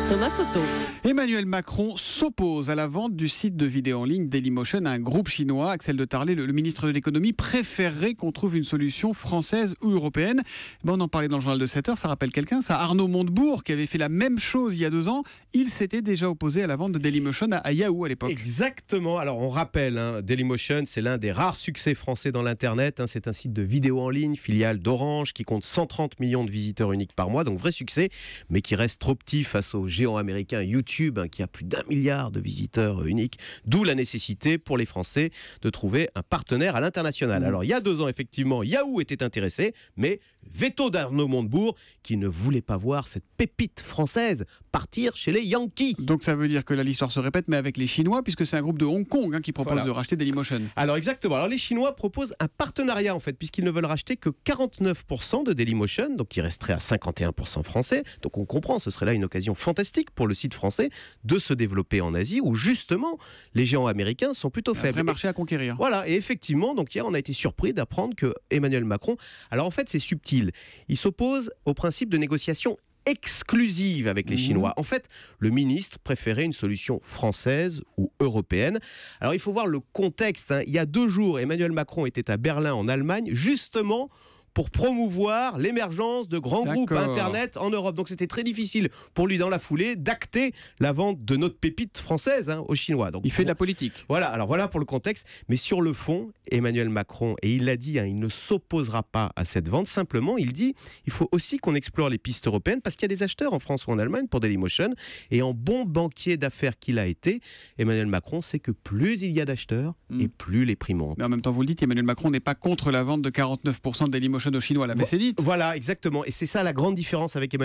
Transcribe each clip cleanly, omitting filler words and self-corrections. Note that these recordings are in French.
Thomas Soto. Emmanuel Macron s'oppose à la vente du site de vidéo en ligne Dailymotion à un groupe chinois. Axel de Tarlé, le ministre de l'économie, préférerait qu'on trouve une solution française ou européenne. On en parlait dans le journal de 7 heures, ça rappelle quelqu'un, ça, Arnaud Montebourg, qui avait fait la même chose il y a 2 ans. Il s'était déjà opposé à la vente de Dailymotion à Yahoo à l'époque. Exactement, alors on rappelle, Dailymotion, c'est l'un des rares succès français dans l'internet. C'est un site de vidéo en ligne, filiale d'Orange, qui compte 130 millions de visiteurs uniques par mois, donc vrai succès, mais qui reste trop petit face au géant américain YouTube, qui a plus d'1 milliard de visiteurs uniques, d'où la nécessité pour les Français de trouver un partenaire à l'international. Alors il y a 2 ans, effectivement, Yahoo était intéressé, mais veto d'Arnaud Montebourg, qui ne voulait pas voir cette pépite française partir chez les Yankees. Donc ça veut dire que l'histoire se répète, mais avec les Chinois, puisque c'est un groupe de Hong Kong qui propose de racheter Dailymotion. Alors exactement, alors les Chinois proposent un partenariat en fait, puisqu'ils ne veulent racheter que 49% de Dailymotion, donc qui resterait à 51% français. Donc on comprend, ce serait là une occasion fantastique pour le site français de se développer en Asie, où justement les géants américains sont plutôt faibles. Un vrai marché à conquérir. Voilà, et effectivement, donc hier on a été surpris d'apprendre que Emmanuel Macron, alors en fait c'est subtil, il s'oppose au principe de négociation exclusive avec les Chinois. En fait, le ministre préférait une solution française ou européenne. Alors il faut voir le contexte. Il y a 2 jours, Emmanuel Macron était à Berlin en Allemagne, justement pour promouvoir l'émergence de grands groupes Internet en Europe. Donc c'était très difficile pour lui, dans la foulée, d'acter la vente de notre pépite française aux Chinois. Donc, il fait de la politique. Voilà, alors voilà pour le contexte. Mais sur le fond, Emmanuel Macron, et il l'a dit, il ne s'opposera pas à cette vente. Simplement, il dit, il faut aussi qu'on explore les pistes européennes, parce qu'il y a des acheteurs en France ou en Allemagne pour Dailymotion. Et en bon banquier d'affaires qu'il a été, Emmanuel Macron sait que plus il y a d'acheteurs, et plus les prix montent. Mais en même temps, vous le dites, Emmanuel Macron n'est pas contre la vente de 49% de Dailymotion aux Chinois, l'avait c'est dit. Voilà, exactement. Et c'est ça la grande différence avec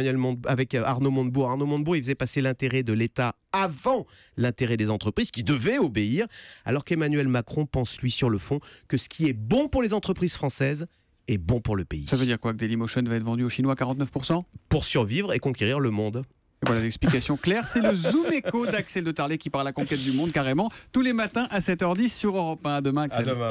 Arnaud Montebourg. Arnaud Montebourg, il faisait passer l'intérêt de l'État avant l'intérêt des entreprises qui devaient obéir, alors qu'Emmanuel Macron pense, lui, sur le fond, que ce qui est bon pour les entreprises françaises est bon pour le pays. Ça veut dire quoi, que Dailymotion va être vendu aux Chinois à 49% ? Pour survivre et conquérir le monde. Et voilà l'explication claire, c'est le Zoom Écho d'Axel de Tarlé qui part à la conquête du monde, carrément, tous les matins à 7h10 sur Europe 1. À demain, Axel. À demain.